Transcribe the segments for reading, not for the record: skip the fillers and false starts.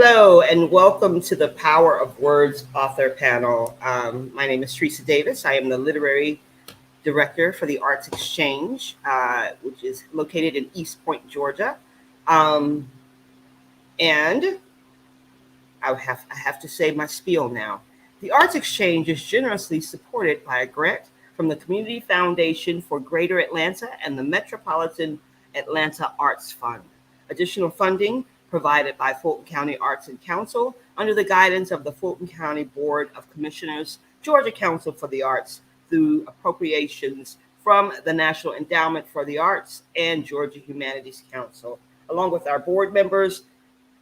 Hello and welcome to the Power of Words author panel. My name is Theresa Davis. I am the literary director for the ArtsXchange, which is located in East Point, Georgia. And I have to say my spiel now. The ArtsXchange is generously supported by a grant from the Community Foundation for Greater Atlanta and the Metropolitan Atlanta Arts Fund. Additional funding provided by Fulton County Arts and Council under the guidance of the Fulton County Board of Commissioners, Georgia Council for the Arts, through appropriations from the National Endowment for the Arts and Georgia Humanities Council, along with our board members,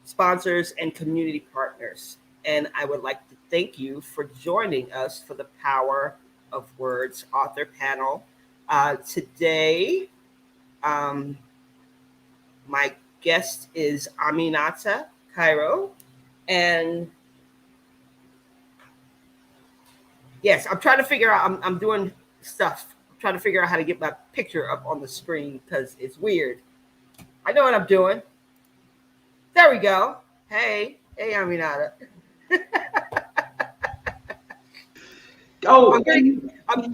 sponsors, and community partners. And I would like to thank you for joining us for the Power of Words author panel. Today, my guest is Aminata Cairo. And yes, I'm trying to figure out, I'm doing stuff. I'm trying to figure out how to get my picture up on the screen because it's weird. I know what I'm doing. There we go. Hey, Aminata.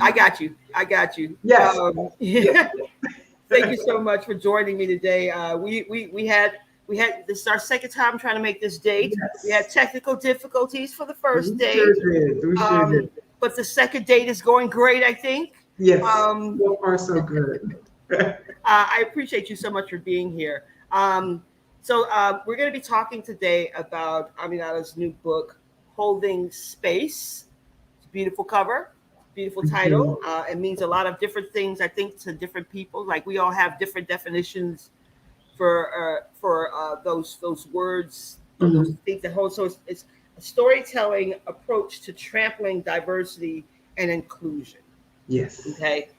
I got you. Yes. Yeah. Thank you so much for joining me today. We had this is our second time trying to make this date. Yes. We had technical difficulties for the first date. We sure did. But the second date is going great, I think. Yes. So far, so good. I appreciate you so much for being here. So we're going to be talking today about Aminata's new book, Holding Space. It's a beautiful cover. Beautiful title. It means a lot of different things, I think, to different people. Like we all have different definitions for those words, those things that hold. So it's a storytelling approach to trampling diversity and inclusion. Yes. Okay.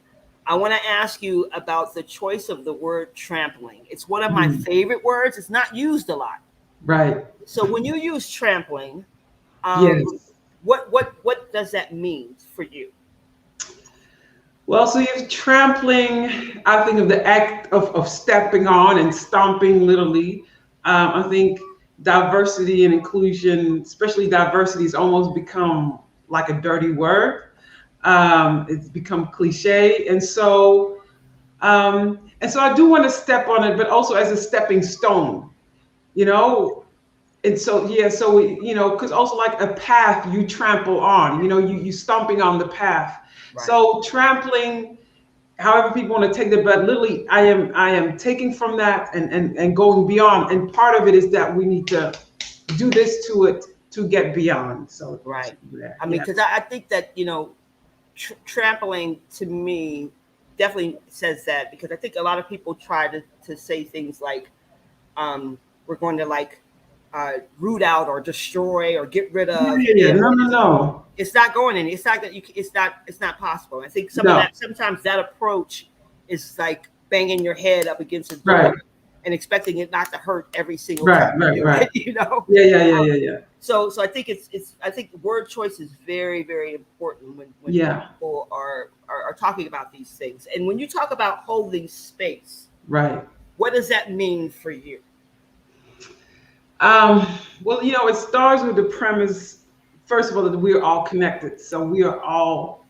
I want to ask you about the choice of the word trampling. It's one of my favorite words. It's not used a lot. Right. So when you use trampling, Yes. what does that mean for you? Well, so you're trampling. I think of the act of stepping on and stomping, literally. I think diversity and inclusion, especially diversity, has almost become like a dirty word. It's become cliche, and so I do want to step on it, but also as a stepping stone, you know. And so because also like a path you trample on, you stomping on the path. Right. So trampling, however people want to take it, but literally I am taking from that and going beyond. And part of it is that we need to do this to it to get beyond. So right. I mean, because I think that, trampling to me definitely says that, because I think a lot of people try to say things like, we're going to like root out or destroy or get rid of. No. It's not going in. It's not that it's not possible. I think sometimes that approach is like banging your head up against a door and expecting it not to hurt every single time. Right. Yeah. So I think I think word choice is very, very important when people are talking about these things. And when you talk about holding space, right, what does that mean for you? Well, it starts with the premise, first of all, that we are all connected. So we are all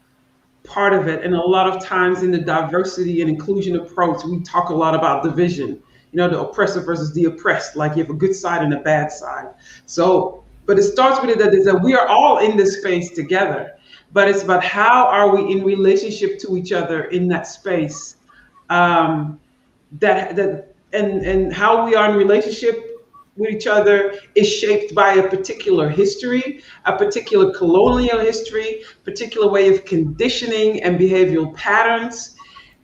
part of it. And a lot of times in the diversity and inclusion approach, we talk a lot about division, the oppressor versus the oppressed, like you have a good side and a bad side. So, but it starts with it that we are all in this space together, but it's about how are we in relationship to each other in that space, and how we are in relationship with each other is shaped by a particular history, a particular colonial history, particular way of conditioning and behavioral patterns.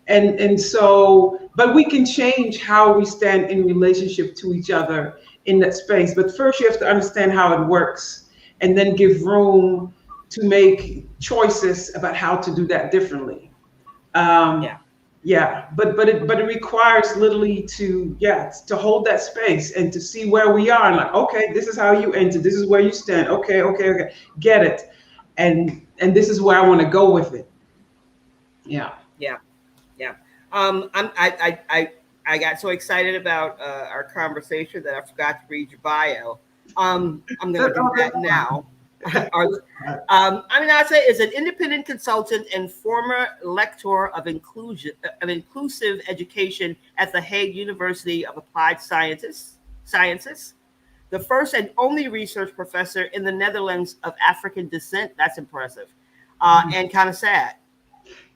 And so, but we can change how we stand in relationship to each other in that space. But first you have to understand how it works and then give room to make choices about how to do that differently. But it requires literally to hold that space and to see where we are and like, okay, this is how you enter, this is where you stand, okay, get it, and this is where I want to go with it. I got so excited about our conversation that I forgot to read your bio. I'm going to do that now. Aminata is an independent consultant and former lecturer of inclusive education at the Hague University of Applied Sciences, the first and only research professor in the Netherlands of African descent. That's impressive, and kind of sad.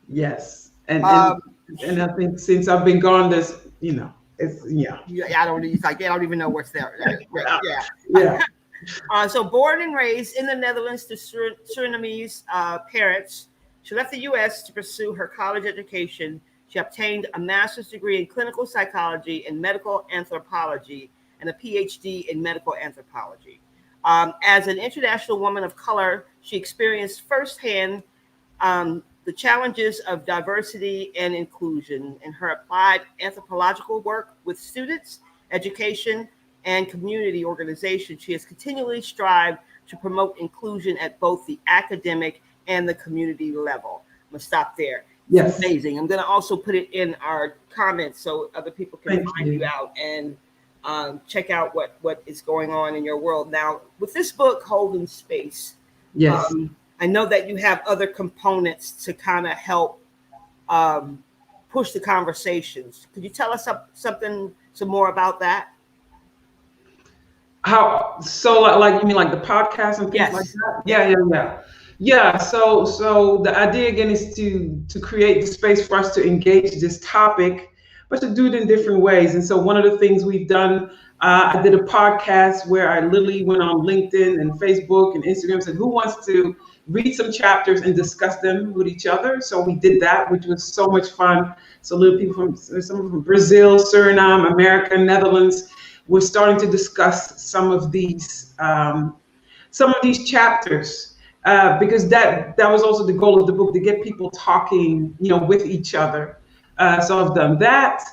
Yes, and Um, I think since I've been gone, there's it's yeah, I don't. It's like I don't even know what's there. Right? Yeah. yeah. So born and raised in the Netherlands to Surinamese parents, she left the U.S. to pursue her college education. She obtained a master's degree in clinical psychology and medical anthropology and a PhD in medical anthropology. As an international woman of color, she experienced firsthand the challenges of diversity and inclusion in her applied anthropological work with students, education, and community organizations. She has continually strived to promote inclusion at both the academic and the community level. I'm going to stop there. It's Yes. amazing. I'm going to also put it in our comments so other people can Thank find you out and check out what is going on in your world. Now, with this book, Holding Space, Yes. I know that you have other components to kind of help push the conversations. Could you tell us some more about that? How so? Like you mean like the podcast and things like Yes. that? Yeah. So the idea again is to create the space for us to engage this topic, but to do it in different ways. And so one of the things we've done, I did a podcast where I literally went on LinkedIn and Facebook and Instagram and said, "Who wants to read some chapters and discuss them with each other?" So we did that, which was so much fun. So little people from Brazil, Suriname, America, Netherlands. We're starting to discuss some of these chapters because that was also the goal of the book, to get people talking, with each other. So I've done that.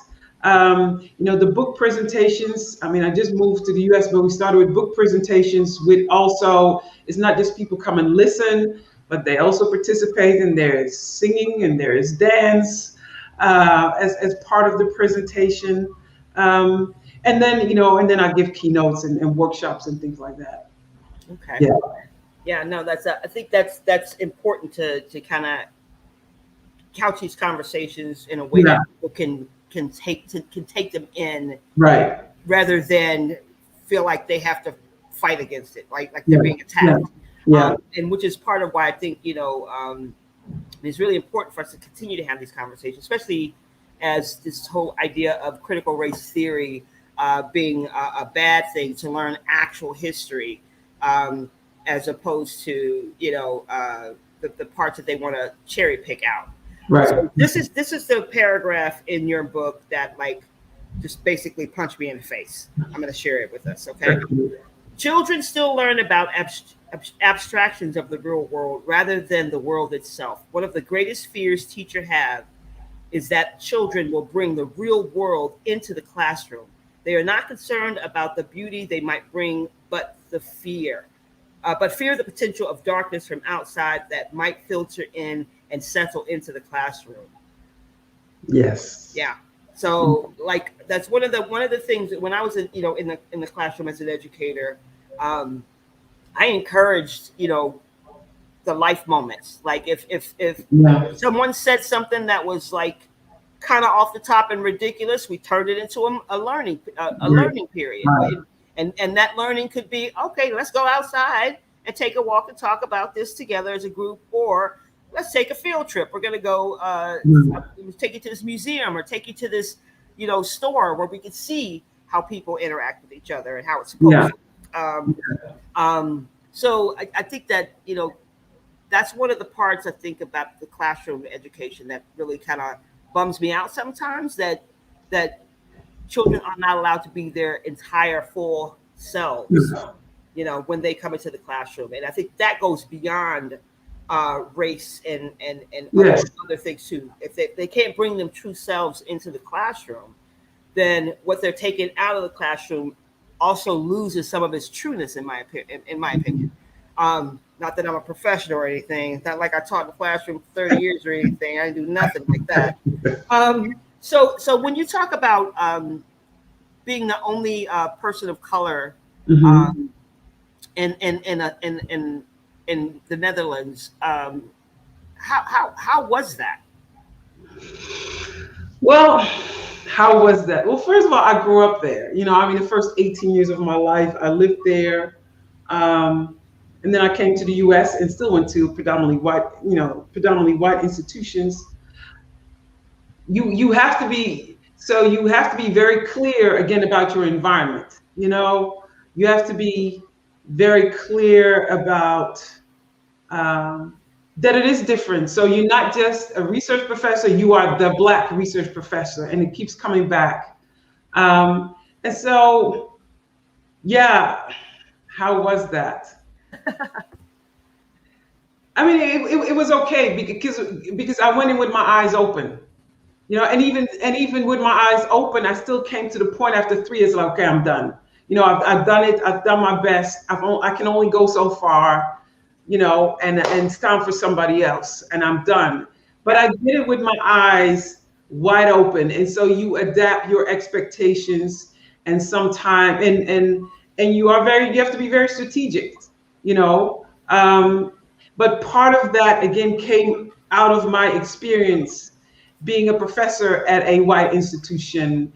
The book presentations. I mean, I just moved to the U.S., but we started with book presentations. With also, it's not just people come and listen, but they also participate, and there is singing and there is dance as part of the presentation. And then I give keynotes and workshops and things like that. Okay. Yeah. Yeah. No, I think that's important to kind of couch these conversations in a way Yeah. that people can take them in, Right. rather than feel like they have to fight against it, like Yeah. they're being attacked. Yeah. And which is part of why I think it's really important for us to continue to have these conversations, especially as this whole idea of critical race theory being a bad thing, to learn actual history as opposed to the parts that they want to cherry pick out. Right. So this is the paragraph in your book that just basically punched me in the face. I'm going to share it with us, okay? Children still learn about abstractions of the real world rather than the world itself. One of the greatest fears teachers have is that children will bring the real world into the classroom. They are not concerned about the beauty they might bring, but fear the potential of darkness from outside that might filter in and settle into the classroom. Yes. Yeah. So that's one of the things that when I was in the classroom as an educator, I encouraged the life moments. Like if Yeah. someone said something that was kind of off the top and ridiculous, we turned it into a learning period. Right. And that learning could be, okay, let's go outside and take a walk and talk about this together as a group, or let's take a field trip. We're going to go take you to this museum or take you to this store where we can see how people interact with each other and how it's supposed to. So I think that that's one of the parts I think about the classroom education that really kind of bums me out sometimes, that children are not allowed to be their entire full selves, when they come into the classroom. And I think that goes beyond race and other things too. If they can't bring them true selves into the classroom, then what they're taking out of the classroom also loses some of its trueness, in my opinion. Not that I'm a professional or anything. It's not like I taught in the classroom for 30 years or anything. I didn't do nothing like that. So when you talk about being the only person of color in the Netherlands. How was that? Well, how was that? Well, first of all, I grew up there. I mean, the first 18 years of my life, I lived there. Um, and then I came to the US and still went to predominantly white institutions. You have to be very clear again about your environment. You have to be very clear about um, that it is different. So you're not just a research professor, you are the Black research professor, and it keeps coming back. And so, yeah, how was that? I mean, it was okay because I went in with my eyes open. And even with my eyes open, I still came to the point after 3 years, like, okay, I'm done. I've done it. I've done my best. I can only go so far. And it's time for somebody else, and I'm done. But I did it with my eyes wide open, and so you adapt your expectations, and sometime and you have to be very strategic. You know, but part of that again came out of my experience being a professor at a white institution.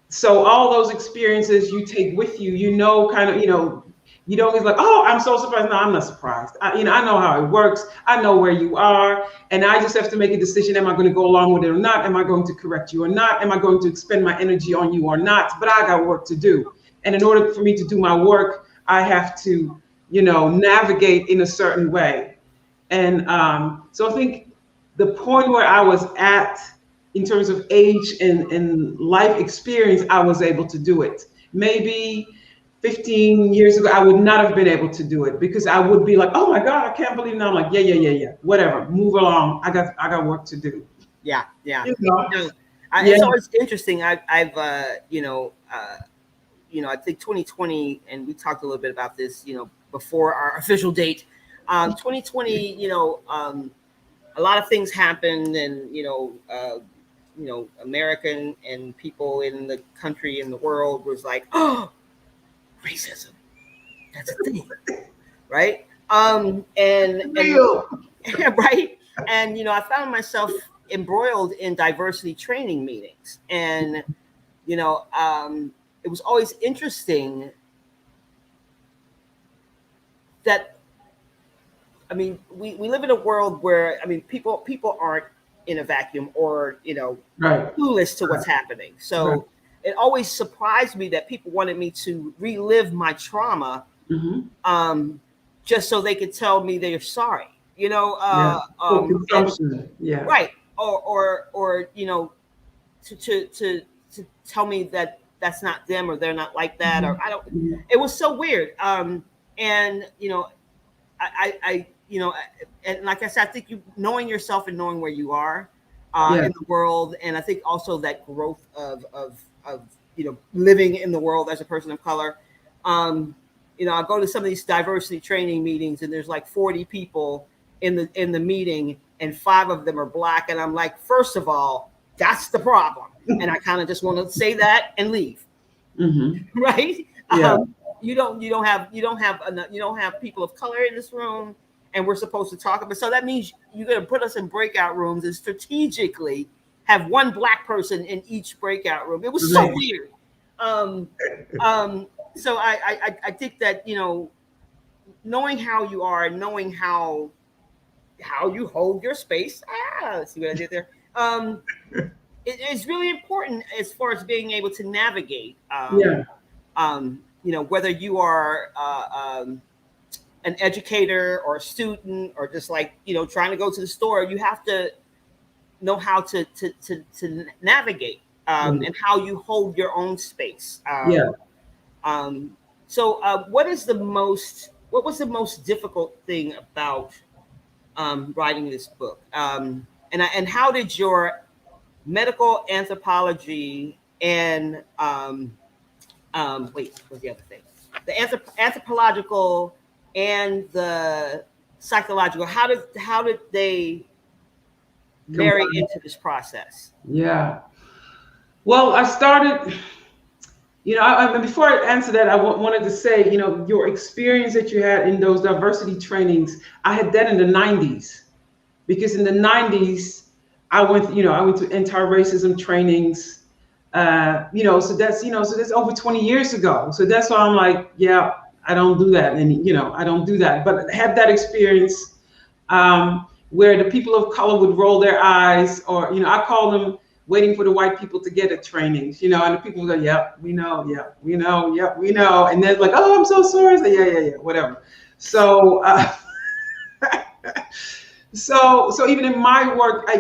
So all those experiences you take with you, you don't get like, oh, I'm so surprised. No, I'm not surprised. I know how it works. I know where you are, and I just have to make a decision. Am I going to go along with it or not? Am I going to correct you or not? Am I going to expend my energy on you or not? But I got work to do, and in order for me to do my work, I have to, navigate in a certain way. And so I think the point where I was at in terms of age and life experience, I was able to do it. Maybe 15 years ago, I would not have been able to do it because I would be like, oh my God, I can't believe now. I'm like, yeah, whatever, move along. I got work to do. Yeah, yeah. You know? No, Yeah, it's always interesting. I've I think 2020, and we talked a little bit about this, before our official date. 2020, a lot of things happened, and American and people in the country and the world was like, oh, racism, that's a thing, right? And real. right, and I found myself embroiled in diversity training meetings, and it was always interesting that, I mean, we live in a world where, I mean, people aren't in a vacuum, or Right. clueless to what's happening. Right. So it always surprised me that people wanted me to relive my trauma, Hmm. just so they could tell me they're sorry. Yeah. For And consumption. Yeah. right, or to tell me that that's not them, or they're not like that, or Mhm. I don't. Mhm. It was so weird. And I and like I said, I think knowing yourself and knowing where you are Yeah. in the world, and I think also that growth of living in the world as a person of color. Um, I go to some of these diversity training meetings, and there's like 40 people in the meeting, and 5 of them are Black, and I'm like, first of all, that's the problem, and I kind of just want to say that and leave. Hmm. Right? Yeah. You don't have people of color in this room, and we're supposed to talk about. So that means you're going to put us in breakout rooms and strategically have one Black person in each breakout room. It was so Right. weird. Um, so I think that knowing how you are, knowing how you hold your space. See what I did there. It is really important as far as being able to navigate. Yeah. Whether you are an educator or a student, or just like trying to go to the store, you have to know how to navigate, Right. and how you hold your own space. Yeah. So, what was the most difficult thing about writing this book? And how did your medical anthropology and wait, what's the other thing? The anthropological and the psychological. How did they marry Combined. into this process? Yeah. Well, I started. Before I answer that, wanted to say, your experience that you had in those diversity trainings, I had that in the 90s, because in the 90s, I went to anti-racism trainings, so that's over 20 years ago. So that's why I'm like, yeah, I don't do that. And, I don't do that, but have that experience, where the people of color would roll their eyes, or, I call them waiting for the white people to get at trainings, and the people go, yep, we know, yep, we know, yep, we know. And they're like, oh, I'm so sorry. I say, yeah, whatever. So, so even in my work,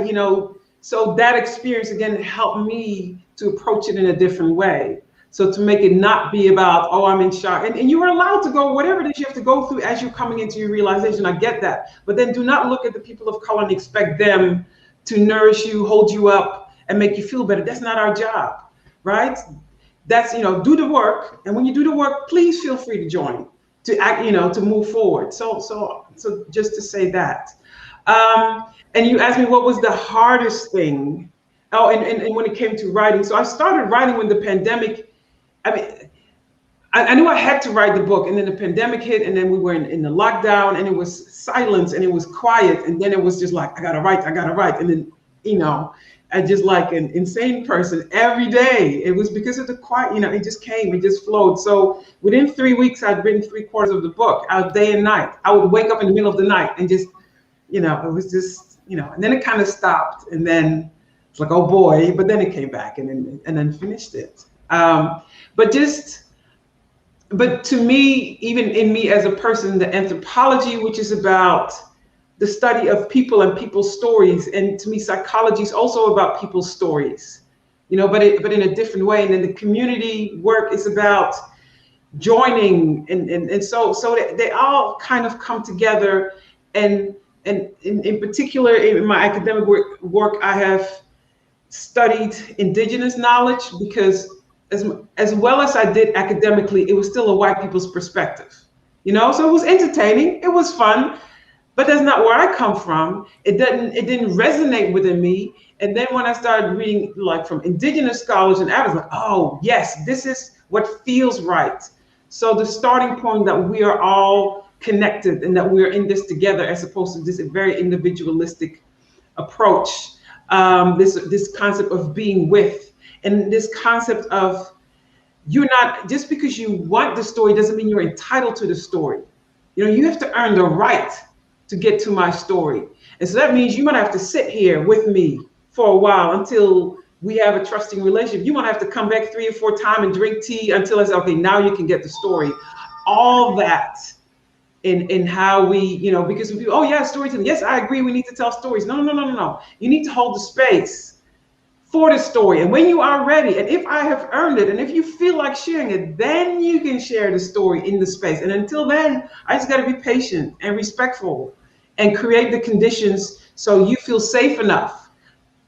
so that experience again helped me to approach it in a different way. So to make it not be about, oh, I'm in shock. And you are allowed to go whatever it is you have to go through as you're coming into your realization. I get that. But then do not look at the people of color and expect them to nourish you, hold you up, and make you feel better. That's not our job, right? That's, do the work. And when you do the work, please feel free to join, to act, to move forward. So just to say that. And you asked me what was the hardest thing. Oh, and when it came to writing. So I started writing when the pandemic, I mean, I knew I had to write the book, and then the pandemic hit, and then we were in the lockdown, and it was silence, and it was quiet, and then it was just like, I gotta write. And then, I just like an insane person every day. It was because of the quiet, it just came, it just flowed. So within 3 weeks, I'd written 3/4 of the book out day and night. I would wake up in the middle of the night and just, it was just, and then it kind of stopped, and then it's like, oh boy, but then it came back, and then finished it. But to me, even in me as a person, the anthropology, which is about the study of people and people's stories, and to me, psychology is also about people's stories, but in a different way. And then the community work is about joining, and so they all kind of come together. And in particular, in my academic work, I have studied indigenous knowledge, because as well as I did academically, it was still a white people's perspective, so it was entertaining, it was fun, but that's not where I come from. It didn't resonate within me. And then when I started reading, like, from indigenous scholars, and I was like, oh yes, this is what feels right. So the starting point that we are all connected, and that we're in this together, as opposed to this very individualistic approach, this concept of being with, and this concept of, you're not, just because you want the story doesn't mean you're entitled to the story. You have to earn the right to get to my story. And so that means you might have to sit here with me for a while until we have a trusting relationship. You might have to come back 3 or 4 times and drink tea until it's okay, now you can get the story. All that in how we, because when people, oh yeah, storytelling, yes, I agree, we need to tell stories. No. You need to hold the space for the story. And when you are ready, and if I have earned it, and if you feel like sharing it, then you can share the story in the space. And until then, I just got to be patient and respectful, and create the conditions so you feel safe enough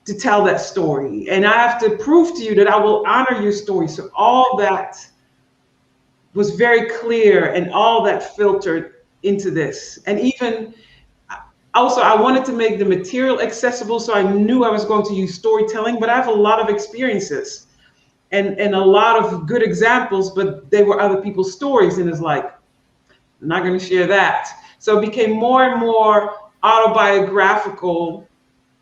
to tell that story. And I have to prove to you that I will honor your story. So all that was very clear, and all that filtered into this. And even also, I wanted to make the material accessible, so I knew I was going to use storytelling, but I have a lot of experiences and a lot of good examples, but they were other people's stories, and it's like, I'm not going to share that. So it became more and more autobiographical,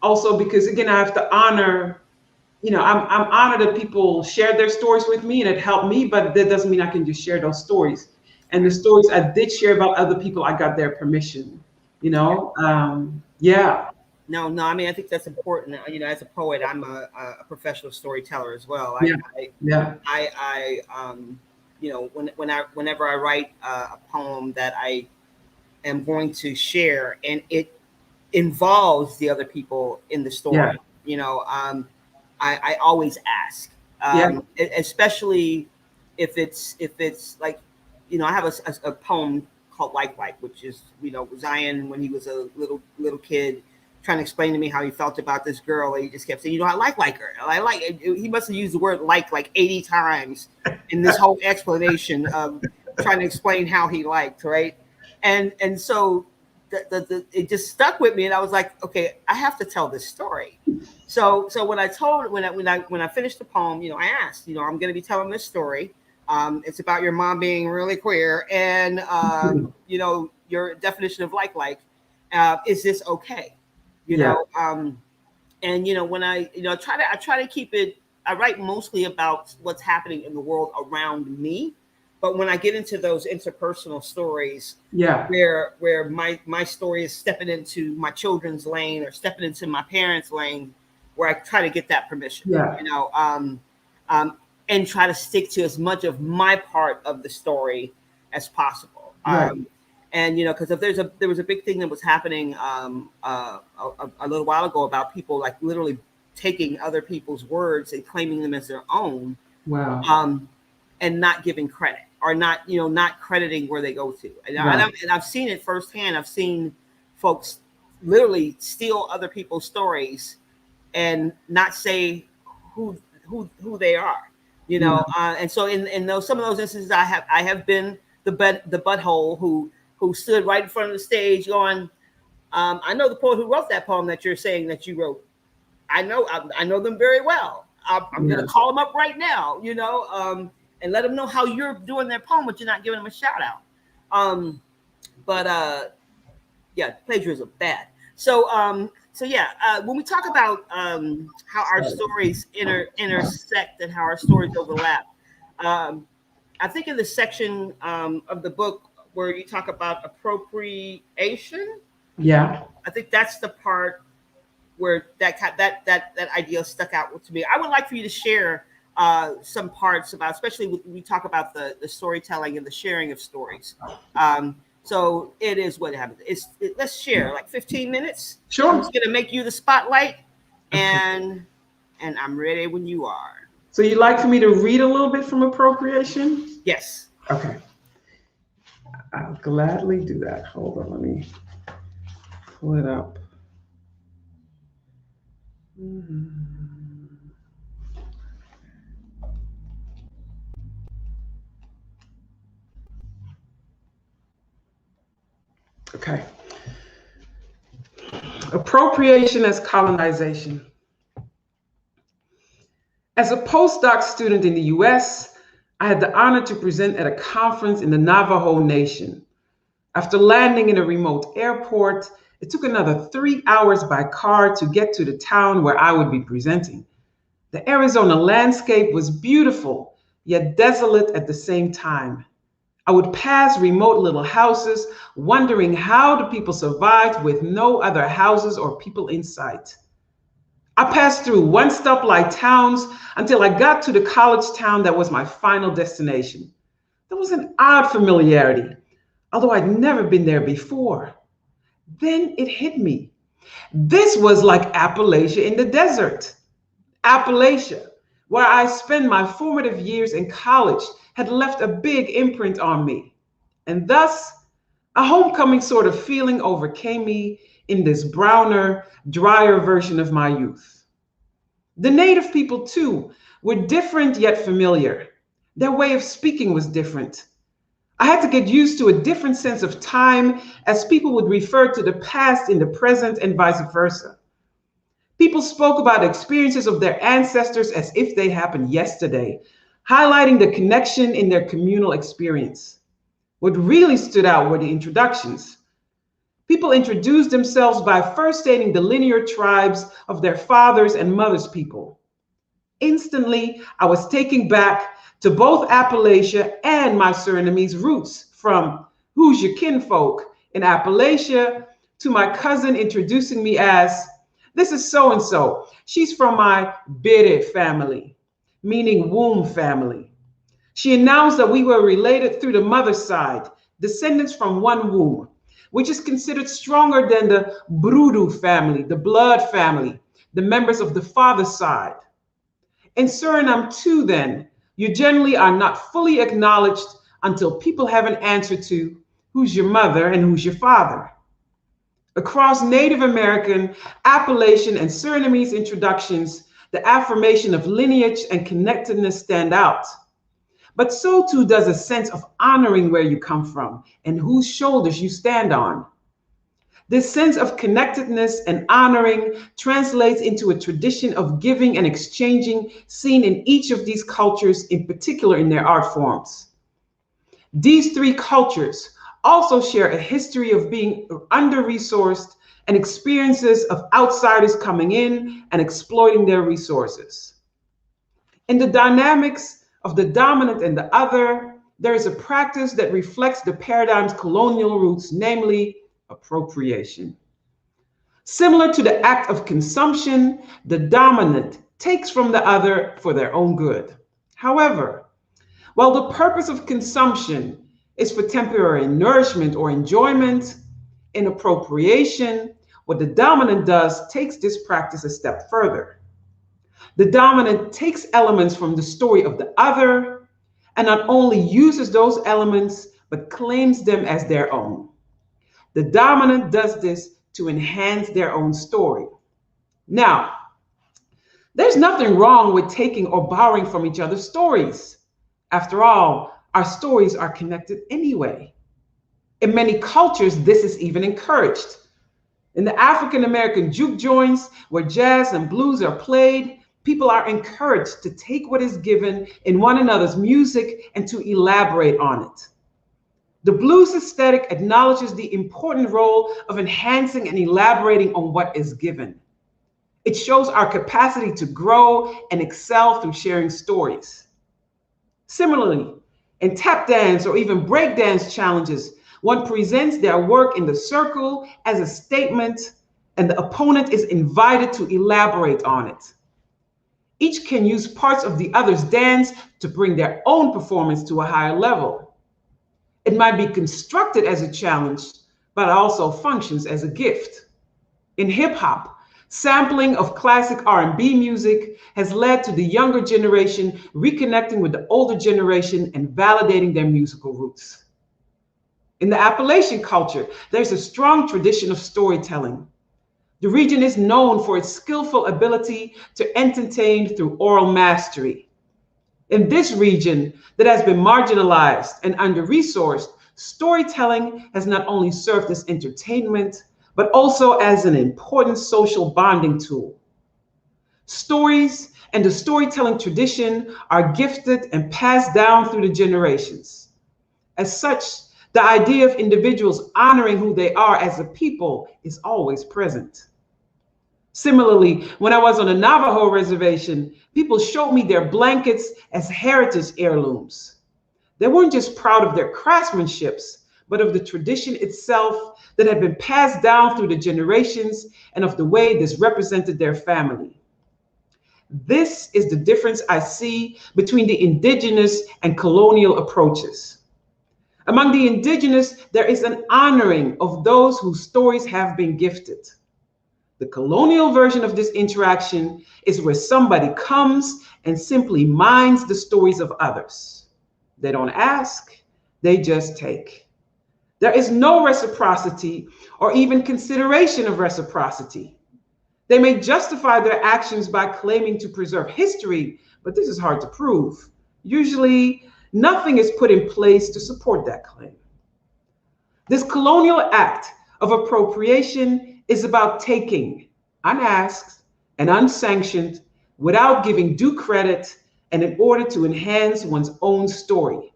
also because, again, I have to honor, I'm honored that people shared their stories with me, and it helped me, but that doesn't mean I can just share those stories. And the stories I did share about other people, I got their permission. Yeah. No, I mean, I think that's important. As a poet, I'm a professional storyteller as well. Whenever I write a poem that I am going to share, and it involves the other people in the story, I always ask, especially if it's like, I have a poem called Like, which is, Zion, when he was a little kid, trying to explain to me how he felt about this girl, and he just kept saying, I like her. He must have used the word like 80 times in this whole explanation of trying to explain how he liked, right? And so it just stuck with me, and I was like, okay, I have to tell this story. So when I finished the poem, I asked, I'm going to be telling this story. It's about your mom being really queer, and your definition of like. Is this okay? You Yeah. know, and when I try to keep it. I write mostly about what's happening in the world around me, but when I get into those interpersonal stories, Yeah. where my story is stepping into my children's lane or stepping into my parents' lane, where I try to get that permission, Yeah. um, and try to stick to as much of my part of the story as possible. Right. And because if there was a big thing that was happening a little while ago about people like literally taking other people's words and claiming them as their own, Wow. and not giving credit, or not crediting where they go to. Right. And I've seen it firsthand. I've seen folks literally steal other people's stories and not say who they are. Yeah. And so in those some of those instances, I have been the butthole who stood right in front of the stage going, I know the poet who wrote that poem that you're saying that you wrote. I know them very well. I'm Yeah. going to call them up right now, and let them know how you're doing their poem, but you're not giving them a shout out. Yeah, plagiarism bad. So yeah, when we talk about how our stories intersect and how our stories overlap, I think in the section of the book where you talk about appropriation, Yeah. I think that's the part where that idea stuck out to me. I would like for you to share some parts about, especially when we talk about the storytelling and the sharing of stories. So it is what happens. Let's share like 15 minutes. I'm Sure. just gonna make you the spotlight, Okay. and I'm ready when you are. So you'd like for me to read a little bit from appropriation? Yes. Okay. I'll gladly do that. Hold on, let me pull it up. Mhm. Okay. Appropriation as colonization. As a postdoc student in the US, I had the honor to present at a conference in the Navajo Nation. After landing in a remote airport, it took another 3 hours by car to get to the town where I would be presenting. The Arizona landscape was beautiful, yet desolate at the same time. I would pass remote little houses, wondering how the people survived with no other houses or people in sight. I passed through one stoplight towns until I got to the college town that was my final destination. There was an odd familiarity, although I'd never been there before. Then it hit me. This was like Appalachia in the desert. Appalachia, where I spent my formative years in college, had left a big imprint on me. And thus, a homecoming sort of feeling overcame me in this browner, drier version of my youth. The native people, too, were different yet familiar. Their way of speaking was different. I had to get used to a different sense of time, as people would refer to the past in the present and vice versa. People spoke about experiences of their ancestors as if they happened yesterday, highlighting the connection in their communal experience. What really stood out were the introductions. People introduced themselves by first stating the linear tribes of their fathers and mothers' people. Instantly, I was taken back to both Appalachia and my Surinamese roots, from "Who's your kinfolk" in Appalachia to my cousin introducing me as "This is so and so. She's from my Bere family," meaning womb family. She announced that we were related through the mother's side, descendants from one womb, which is considered stronger than the Brudu family, the blood family, the members of the father's side. In Suriname, too, then, you generally are not fully acknowledged until people have an answer to "Who's your mother and who's your father?" Across Native American, Appalachian, and Surinamese introductions, the affirmation of lineage and connectedness stand out. But so too does a sense of honoring where you come from and whose shoulders you stand on. This sense of connectedness and honoring translates into a tradition of giving and exchanging seen in each of these cultures, in particular in their art forms. These three cultures also share a history of being under-resourced and experiences of outsiders coming in and exploiting their resources. In the dynamics of the dominant and the other, there is a practice that reflects the paradigm's colonial roots, namely appropriation. Similar to the act of consumption, the dominant takes from the other for their own good. However, while the purpose of consumption is for temporary nourishment or enjoyment, in appropriation, what the dominant does takes this practice a step further. The dominant takes elements from the story of the other and not only uses those elements, but claims them as their own. The dominant does this to enhance their own story. Now, there's nothing wrong with taking or borrowing from each other's stories. After all, our stories are connected anyway. In many cultures, this is even encouraged. In the African American juke joints, where jazz and blues are played, people are encouraged to take what is given in one another's music and to elaborate on it. The blues aesthetic acknowledges the important role of enhancing and elaborating on what is given. It shows our capacity to grow and excel through sharing stories. Similarly, in tap dance or even break dance challenges, one presents their work in the circle as a statement, and the opponent is invited to elaborate on it. Each can use parts of the other's dance to bring their own performance to a higher level. It might be constructed as a challenge, but also functions as a gift. In hip hop, sampling of classic R&B music has led to the younger generation reconnecting with the older generation and validating their musical roots. In the Appalachian culture, there's a strong tradition of storytelling. The region is known for its skillful ability to entertain through oral mastery. In this region that has been marginalized and under-resourced, storytelling has not only served as entertainment, but also as an important social bonding tool. Stories and the storytelling tradition are gifted and passed down through the generations. As such, the idea of individuals honoring who they are as a people is always present. Similarly, when I was on a Navajo reservation, people showed me their blankets as heritage heirlooms. They weren't just proud of their craftsmanship, but of the tradition itself that had been passed down through the generations and of the way this represented their family. This is the difference I see between the indigenous and colonial approaches. Among the indigenous, there is an honoring of those whose stories have been gifted. The colonial version of this interaction is where somebody comes and simply mines the stories of others. They don't ask, they just take. There is no reciprocity or even consideration of reciprocity. They may justify their actions by claiming to preserve history, but this is hard to prove. Usually, nothing is put in place to support that claim. This colonial act of appropriation is about taking, unasked and unsanctioned, without giving due credit and in order to enhance one's own story.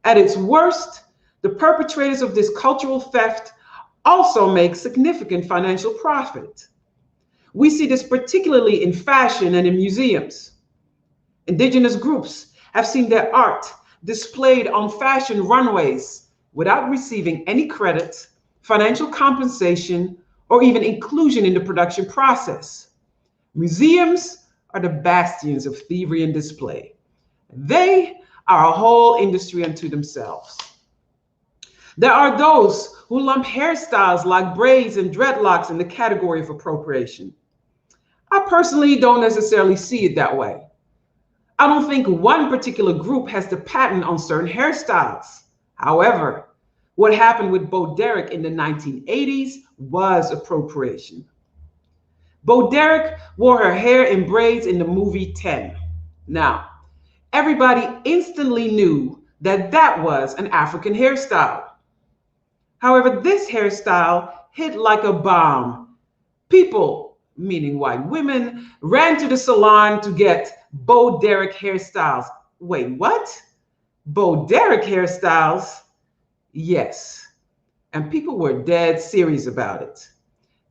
At its worst, the perpetrators of this cultural theft also make significant financial profit. We see this particularly in fashion and in museums. Indigenous groups have seen their art displayed on fashion runways without receiving any credit, financial compensation, or even inclusion in the production process. Museums are the bastions of thievery and display. They are a whole industry unto themselves. There are those who lump hairstyles like braids and dreadlocks in the category of appropriation. I personally don't necessarily see it that way. I don't think one particular group has the patent on certain hairstyles. However, what happened with Bo Derek in the 1980s was appropriation. Bo Derek wore her hair in braids in the movie 10. Now, everybody instantly knew that that was an African hairstyle. However, this hairstyle hit like a bomb. People, meaning white women, ran to the salon to get Bo Derek hairstyles. Wait, what? Bo Derek hairstyles? Yes. And people were dead serious about it.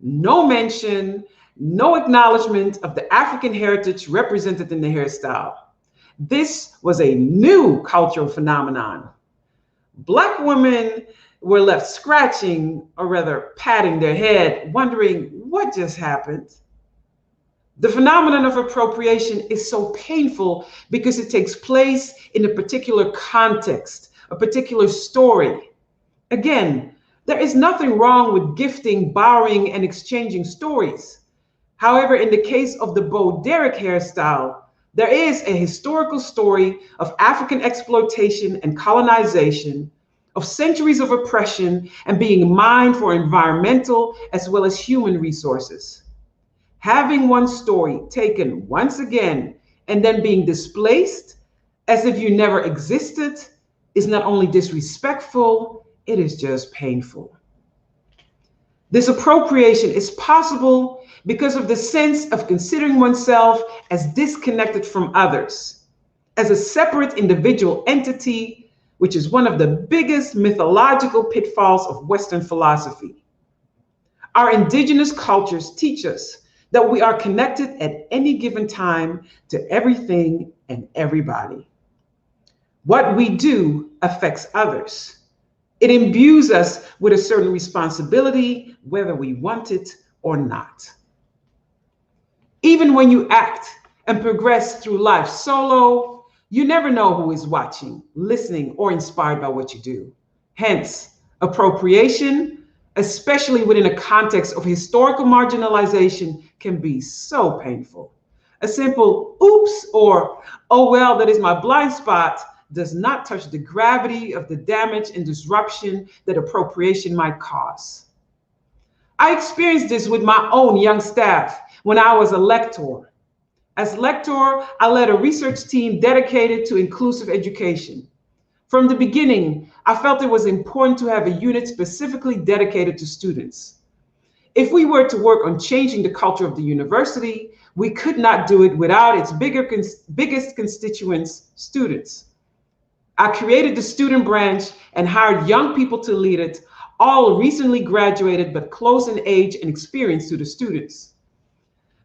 No mention, no acknowledgement of the African heritage represented in the hairstyle. This was a new cultural phenomenon. Black women were left scratching, or rather patting their head, wondering what just happened. The phenomenon of appropriation is so painful because it takes place in a particular context, a particular story. Again, there is nothing wrong with gifting, borrowing, and exchanging stories. However, in the case of the Bo Derek hairstyle, there is a historical story of African exploitation and colonization, of centuries of oppression and being mined for environmental as well as human resources. Having one story taken once again and then being displaced as if you never existed is not only disrespectful, it is just painful. This appropriation is possible because of the sense of considering oneself as disconnected from others, as a separate individual entity, which is one of the biggest mythological pitfalls of Western philosophy. Our indigenous cultures teach us that we are connected at any given time to everything and everybody. What we do affects others. It imbues us with a certain responsibility, whether we want it or not. Even when you act and progress through life solo, you never know who is watching, listening, or inspired by what you do. Hence, appropriation, especially within a context of historical marginalization, can be so painful. A simple oops or oh well, that is my blind spot does not touch the gravity of the damage and disruption that appropriation might cause. I experienced this with my own young staff when I was a lector. As lector, I led a research team dedicated to inclusive education. From the beginning, I felt it was important to have a unit specifically dedicated to students. If we were to work on changing the culture of the university, we could not do it without its biggest constituents, students. I created the student branch and hired young people to lead it, all recently graduated but close in age and experience to the students.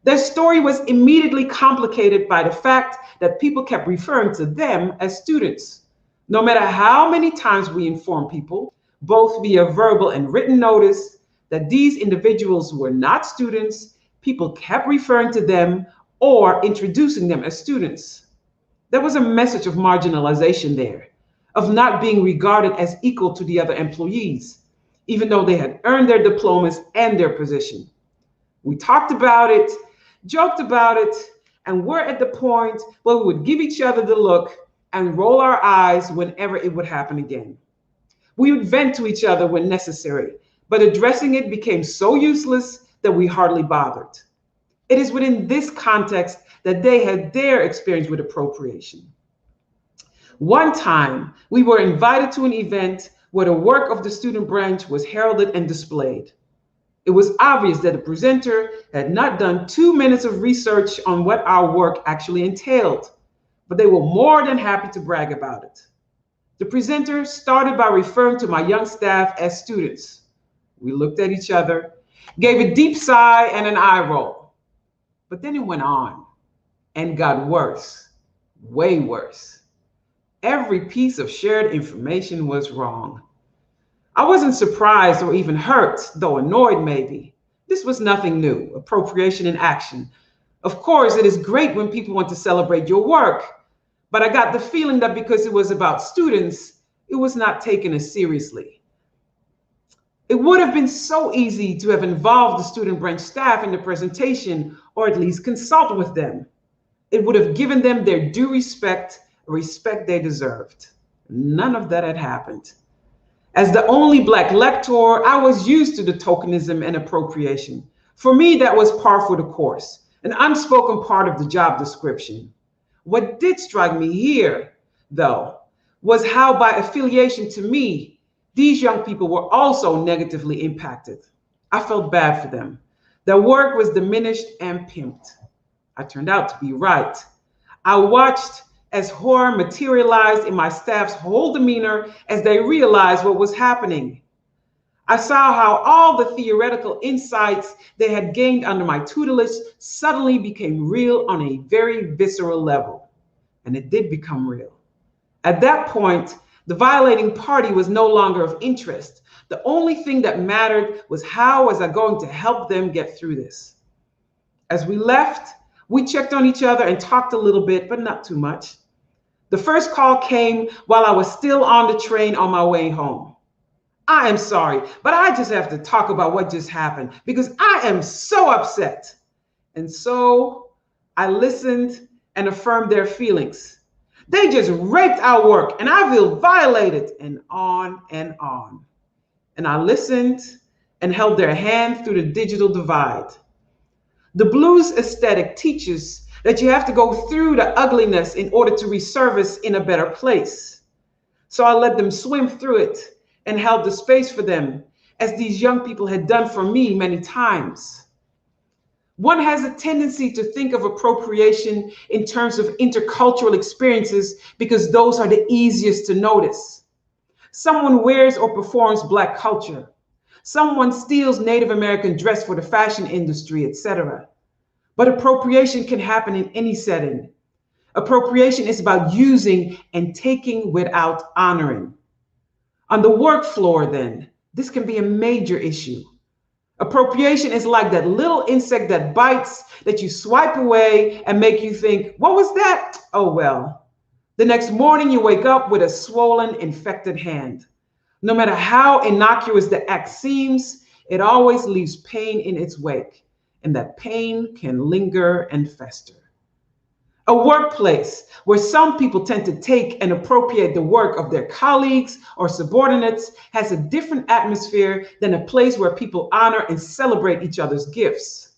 Their story was immediately complicated by the fact that people kept referring to them as students. No matter how many times we informed people, both via verbal and written notice, that these individuals were not students, people kept referring to them or introducing them as students. There was a message of marginalization there, of not being regarded as equal to the other employees, even though they had earned their diplomas and their position. We talked about it, joked about it, and were at the point where we would give each other the look and roll our eyes whenever it would happen again. We would vent to each other when necessary, but addressing it became so useless that we hardly bothered. It is within this context that they had their experience with appropriation. One time, we were invited to an event where the work of the student branch was heralded and displayed. It was obvious that the presenter had not done 2 minutes of research on what our work actually entailed, but they were more than happy to brag about it. The presenter started by referring to my young staff as students. We looked at each other, gave a deep sigh and an eye roll. But then it went on and got worse, way worse. Every piece of shared information was wrong. I wasn't surprised or even hurt, though annoyed maybe. This was nothing new, appropriation in action. Of course, it is great when people want to celebrate your work, but I got the feeling that because it was about students, it was not taken as seriously. It would have been so easy to have involved the student branch staff in the presentation, or at least consult with them. It would have given them their due respect, respect they deserved. None of that had happened. As the only Black lector, I was used to the tokenism and appropriation. For me, that was par for the course, an unspoken part of the job description. What did strike me here, though, was how by affiliation to me, these young people were also negatively impacted. I felt bad for them. Their work was diminished and pimped. I turned out to be right. I watched as horror materialized in my staff's whole demeanor as they realized what was happening. I saw how all the theoretical insights they had gained under my tutelage suddenly became real on a very visceral level. And it did become real. At that point, the violating party was no longer of interest. The only thing that mattered was how was I going to help them get through this. As we left, we checked on each other and talked a little bit, but not too much. The first call came while I was still on the train on my way home. I am sorry, but I just have to talk about what just happened because I am so upset. And so I listened and affirmed their feelings. They just raped our work and I feel violated, and on and on. And I listened and held their hand through the digital divide. The blues aesthetic teaches that you have to go through the ugliness in order to resurface in a better place. So I let them swim through it and held the space for them, as these young people had done for me many times. One has a tendency to think of appropriation in terms of intercultural experiences because those are the easiest to notice. Someone wears or performs Black culture. Someone steals Native American dress for the fashion industry, etc. But appropriation can happen in any setting. Appropriation is about using and taking without honoring. On the work floor, then, this can be a major issue. Appropriation is like that little insect that bites, that you swipe away and make you think, what was that? Oh, well. The next morning you wake up with a swollen, infected hand. No matter how innocuous the act seems, it always leaves pain in its wake, and that pain can linger and fester. A workplace where some people tend to take and appropriate the work of their colleagues or subordinates has a different atmosphere than a place where people honor and celebrate each other's gifts.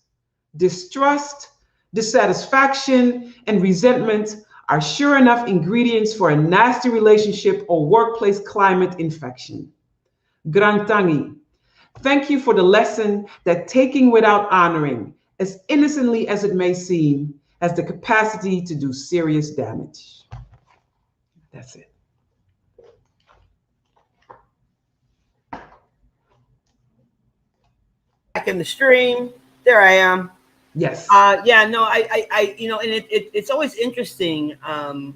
Distrust, dissatisfaction, and resentment are sure enough ingredients for a nasty relationship or workplace climate infection. Grantangi, thank you for the lesson that taking without honoring, as innocently as it may seem, has the capacity to do serious damage. That's it. Back in the stream, there I am. Yes. Yeah, no, and it's always interesting, how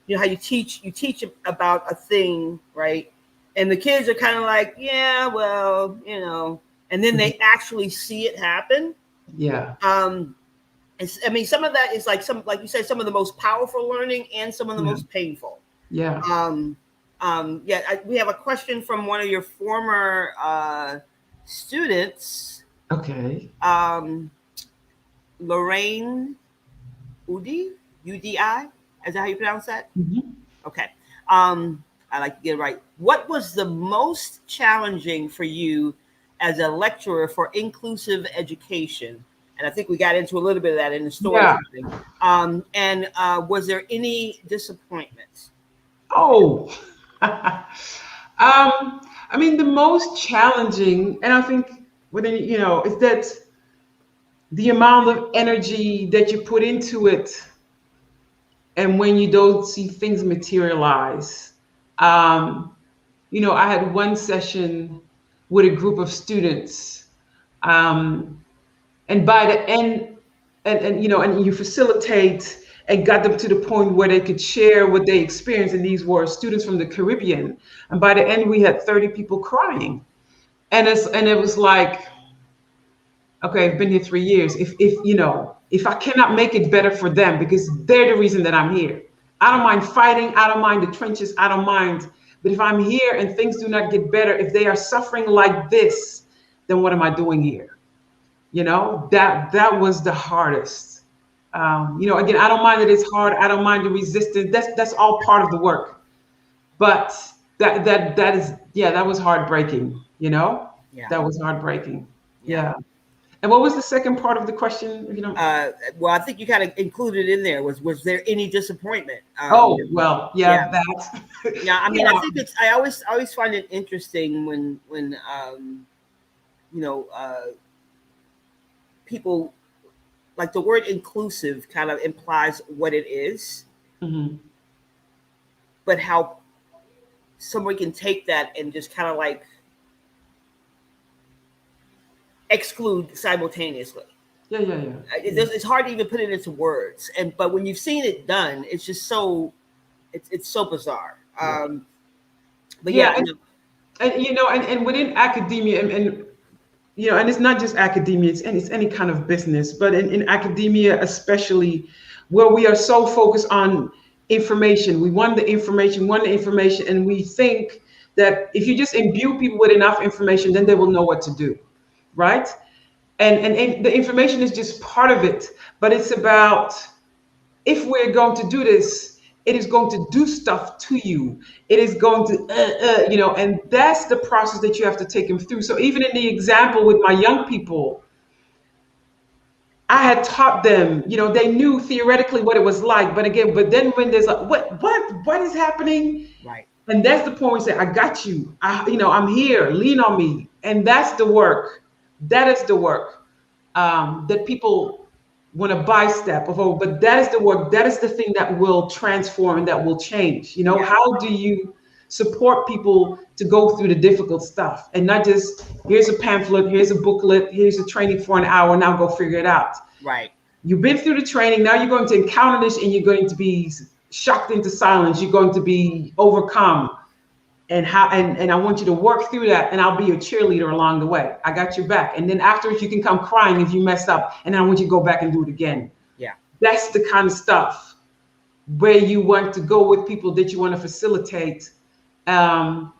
you teach about a thing, right? And the kids are kind of like, yeah, well, and then they actually see it happen. Yeah. Some of that is like you said, some of the most powerful learning and some of the most painful. Yeah. We have a question from one of your former students. Okay. Lorraine Udi, UDI. Is that how you pronounce that? Mm-hmm. Okay. I like to get it right. What was the most challenging for you as a lecturer for inclusive education? And I think we got into a little bit of that in the story. Yeah. Was there any disappointments? Oh, the most challenging, and I think is that the amount of energy that you put into it, and when you don't see things materialize. I had one session with a group of students, and by the end, and you facilitate and got them to the point where they could share what they experienced. And these were students from the Caribbean. And by the end, we had 30 people crying. And it was like, okay, I've been here 3 years. If I cannot make it better for them, because they're the reason that I'm here. I don't mind fighting. I don't mind the trenches. I don't mind. But if I'm here and things do not get better, if they are suffering like this, then what am I doing here? That was the hardest. Again, I don't mind that it's hard. I don't mind the resistance. That's all part of the work. But that was heartbreaking. Yeah. That was heartbreaking. Yeah. And what was the second part of the question? Well, I think you kind of included in there was there any disappointment? That. Yeah, I mean, I think I always find it interesting when you know, people like the word inclusive kind of implies what it is, Hmm. but how someone can take that and just kind of like exclude simultaneously. Yeah, yeah, yeah. It's hard to even put it into words, and but when you've seen it done, it's just so it's so bizarre. Yeah, But yeah, yeah, and and within academia, and and it's not just academia, it's any kind of business, but in academia especially, where we are so focused on information, we want the information, and we think that if you just imbue people with enough information, then they will know what to do, right? And the information is just part of it, but it's about, if we're going to do this, it is going to do stuff to you. It is going to, and that's the process that you have to take them through. So even in the example with my young people, I had taught them, they knew theoretically what it was like, but then when there's like, what is happening? right, And that's the point where you say, I got you. I'm here, lean on me. And that's the work. That is the work that people want to bystep of, oh, but that is the work, that is the thing that will transform and that will change. yeah, How do you support people to go through the difficult stuff, and not just, here's a pamphlet, here's a booklet, here's a training for an hour, now go figure it out. right, You've been through the training, now you're going to encounter this, and you're going to be shocked into silence, you're going to be overcome, and I want you to work through that, and I'll be your cheerleader along the way. I got your back. And then afterwards you can come crying if you messed up, and then I want you to go back and do it again. yeah, That's the kind of stuff where you want to go with people that you want to facilitate. And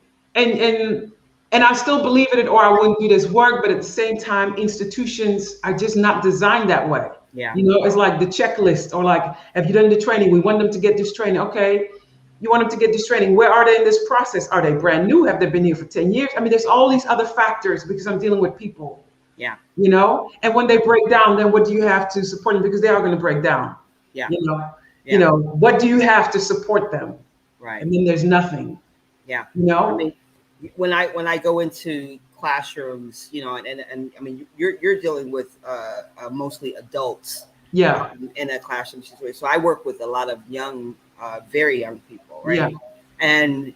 I still believe in it, or I wouldn't do this work, but at the same time, institutions are just not designed that way. yeah, It's like the checklist, or like, have you done the training? We want them to get this training. Okay, you want them to get this training. Where are they in this process? Are they brand new? Have they been here for 10 years? I mean, there's all these other factors, because I'm dealing with people, yeah, and when they break down, then what do you have to support them? Because they are going to break down, yeah, you know, what do you have to support them? right, And then there's nothing, yeah. you know? I mean, when I go into classrooms, and I mean, you're dealing with mostly adults, Yeah, in a classroom situation. So I work with a lot of young, very young people, right? yeah, And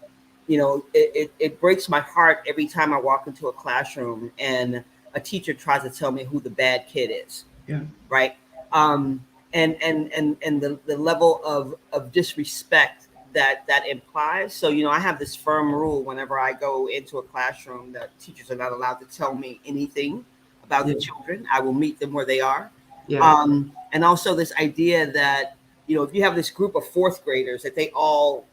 it breaks my heart every time I walk into a classroom and a teacher tries to tell me who the bad kid is, yeah, right? And the level of disrespect that implies. So I have this firm rule whenever I go into a classroom that teachers are not allowed to tell me anything about yeah, the children. I will meet them where they are. yeah, And also this idea that if you have this group of fourth graders, that they all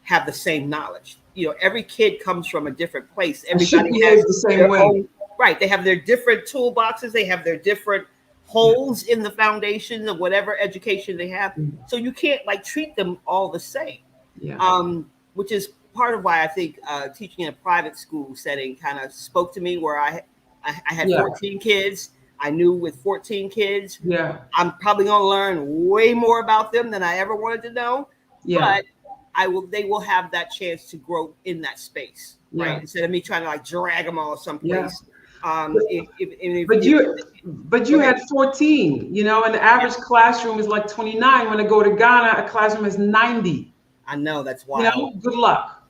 have the same knowledge. Every kid comes from a different place. and should Everybody behave has the same their way. own, right. They have their different toolboxes. They have their different Yeah, holes in the foundation of whatever education they have. So you can't like treat them all the same. yeah, Which is part of why I think teaching in a private school setting kind of spoke to me, where I had yeah, 14 kids. I knew with 14 kids, yeah, I'm probably going to learn way more about them than I ever wanted to know, yeah, but they will have that chance to grow in that space, right? yeah, Instead of me trying to like drag them all yeah. someplace. But, but you but Go you ahead. had 14, and the Yeah, average classroom is like 29. When I go to Ghana, a classroom is 90. I know that's wild. Good luck.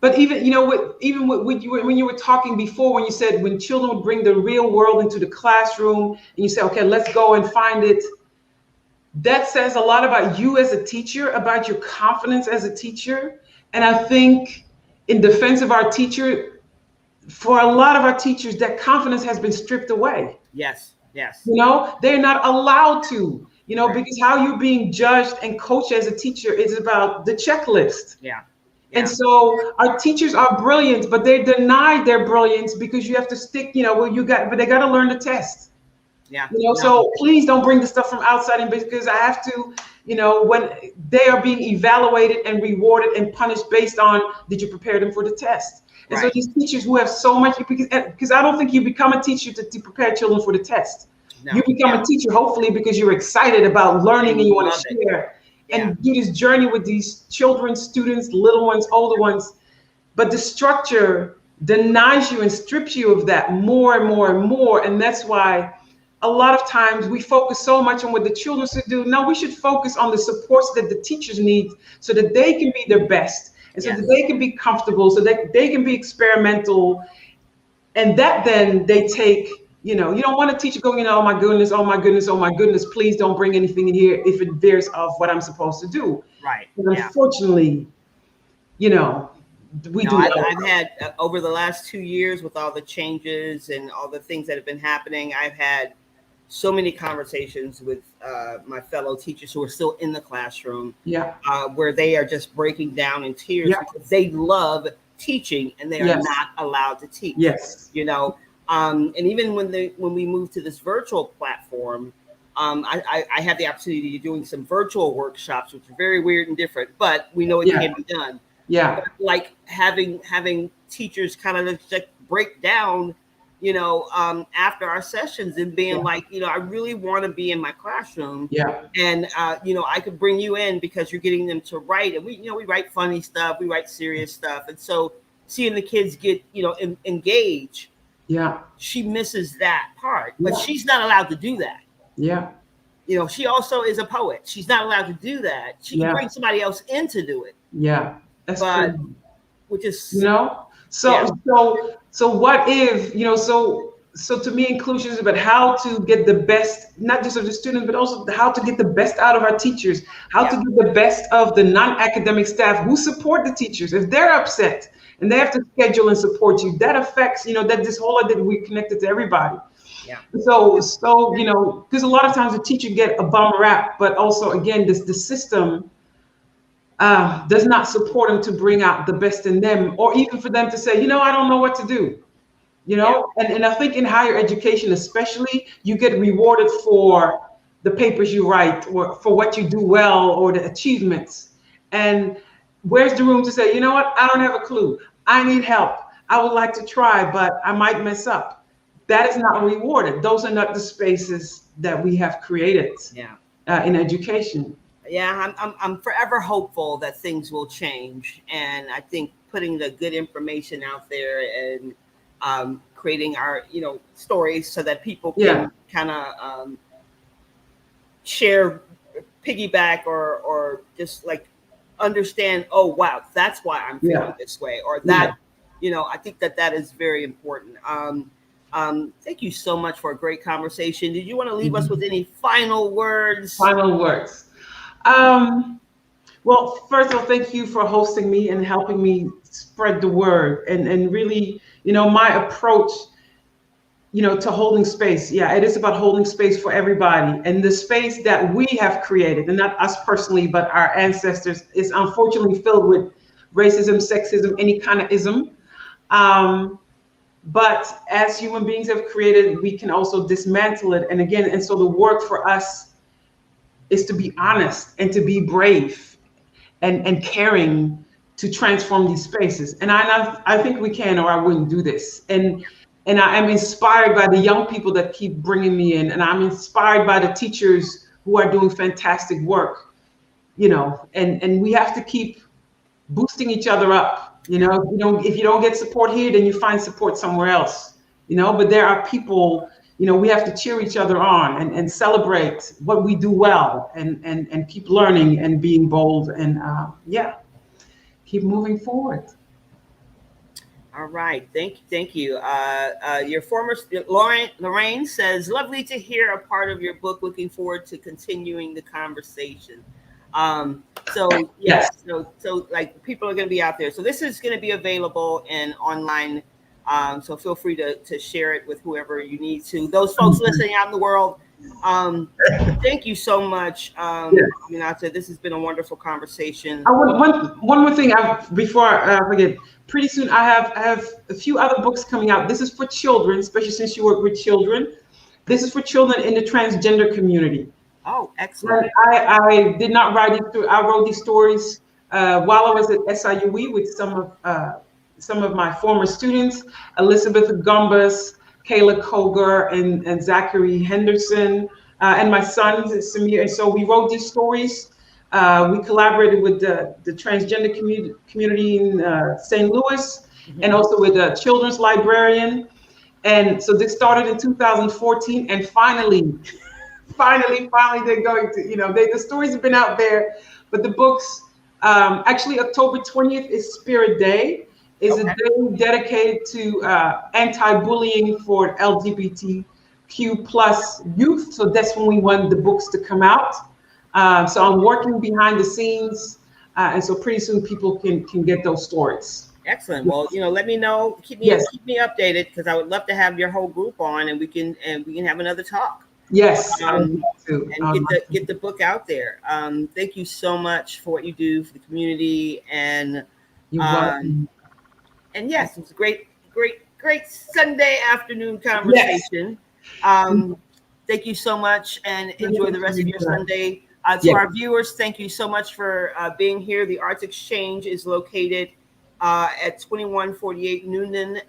But even when you were talking before, when you said when children would bring the real world into the classroom, and you say, okay, let's go and find it. That says a lot about you as a teacher, about your confidence as a teacher. And I think, in defense of our teacher, for a lot of our teachers, that confidence has been stripped away. Yes, yes, They're not allowed to, right. because how you're being judged and coached as a teacher is about the checklist. Yeah, And yeah, so our teachers are brilliant, but they're denied their brilliance because you have to stick, but they got to learn the test. yeah. No, So please don't bring the stuff from outside in, because I have to, when they are being evaluated and rewarded and punished based on, did you prepare them for the test? And so right. these teachers who have so much, because I don't think you become a teacher to prepare children for the test. No, You become yeah. a teacher, hopefully, because you're excited about learning and you want Love to it. share Yeah, and do this journey with these children, students, little ones, older ones. But the structure denies you and strips you of that more and more and more. And that's why a lot of times we focus so much on what the children should do. No, we should focus on the supports that the teachers need so that they can be their best, and so that they can be comfortable, so that they can be experimental. And that then they take, you don't want a teacher going, oh my goodness, oh my goodness, oh my goodness, please don't bring anything in here if it veers off what I'm supposed to do. Right. And unfortunately, we do. I've had over the last 2 years with all the changes and all the things that have been happening, I've had so many conversations with my fellow teachers who are still in the classroom, where they are just breaking down in tears because they love teaching and they are not allowed to teach. And even when we moved to this virtual platform, I had the opportunity of doing some virtual workshops, which are very weird and different, but we know it can be done. But like having teachers kind of just break down, after our sessions and being like, I really want to be in my classroom. And, I could bring you in because you're getting them to write. And we write funny stuff, we write serious stuff. And so seeing the kids get, engage, she misses that part, but she's not allowed to do that. She also is a poet. She's not allowed to do that. She can bring somebody else in to do it. That's true. Which is, So what if, so to me, inclusion is about how to get the best, not just of the students, but also how to get the best out of our teachers, how to get the best of the non-academic staff who support the teachers. If they're upset and they have to schedule and support you, that affects, that this whole idea that we're connected to everybody. So, because a lot of times the teacher get a bum rap, but also again, the system does not support them to bring out the best in them, or even for them to say, I don't know what to do, and I think in higher education, especially, you get rewarded for the papers you write or for what you do well or the achievements. And where's the room to say, what, I don't have a clue. I need help. I would like to try, but I might mess up. That is not rewarded. Those are not the spaces that we have created in education. I'm forever hopeful that things will change, and I think putting the good information out there and creating our stories so that people can kind of share, piggyback, or just like understand. Oh wow, that's why I'm feeling this way, or that I think that is very important. Thank you so much for a great conversation. Did you want to leave us with any final words? Well, first of all, thank you for hosting me and helping me spread the word, and really, my approach, to holding space. It is about holding space for everybody, and the space that we have created, and not us personally, but our ancestors, is unfortunately filled with racism, sexism, any kind of ism. But as human beings have created, we can also dismantle it. And so the work for us is to be honest and to be brave and caring to transform these spaces. And I think we can, or I wouldn't do this. And I am inspired by the young people that keep bringing me in, and I'm inspired by the teachers who are doing fantastic work, and we have to keep boosting each other up. If you don't get support here, then you find support somewhere else, but there are people, we have to cheer each other on and celebrate what we do well, and keep learning and being bold, and keep moving forward. All right, thank you. Your former Lorraine says, lovely to hear a part of your book. Looking forward to continuing the conversation. So like people are going to be out there. So this is going to be available in online. So feel free to share it with whoever you need to. Those folks listening out in the world, thank you so much. Aminata, this has been a wonderful conversation. One more thing before I forget. Pretty soon I have a few other books coming out. This is for children, especially since you work with children. This is for children in the transgender community. Oh, excellent. I did not write it through. I wrote these stories while I was at SIUE with some of my former students, Elizabeth Gumbas, Kayla Koger, and Zachary Henderson, and my son, Samir. And so we wrote these stories. We collaborated with the transgender community in St. Louis, and also with a children's librarian. And so this started in 2014, and finally, they're going to, the stories have been out there, but the books, actually October 20th is Spirit Day, is a Okay. day dedicated to anti-bullying for LGBTQ plus youth. So that's when we want the books to come out. So I'm working behind the scenes, and so pretty soon people can get those stories. Excellent. Well, let me know. Yes, Keep me updated, because I would love to have your whole group on, and we can have another talk. yes, I would Um, love to. and get the book out there. Thank you so much for what you do for the community, You're um, welcome. and yes, it was a great Sunday afternoon Yes. conversation. Um, Thank you so much, and enjoy the rest of your Sunday. To Yes. our viewers, thank you so much for being here. The Arts Exchange is located at 2148 Noonan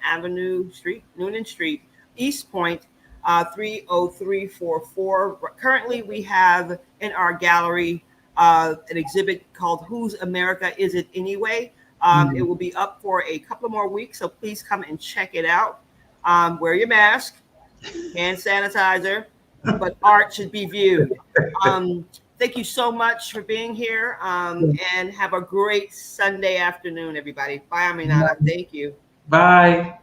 Street, East Point, 30344. Currently, we have in our gallery an exhibit called "Whose America Is It Anyway?" It will be up for a couple of more weeks, so please come and check it out. Wear your mask, hand sanitizer, but art should be viewed. Thank you so much for being here, and have a great Sunday afternoon, everybody. Bye, Aminata. Thank you. Bye.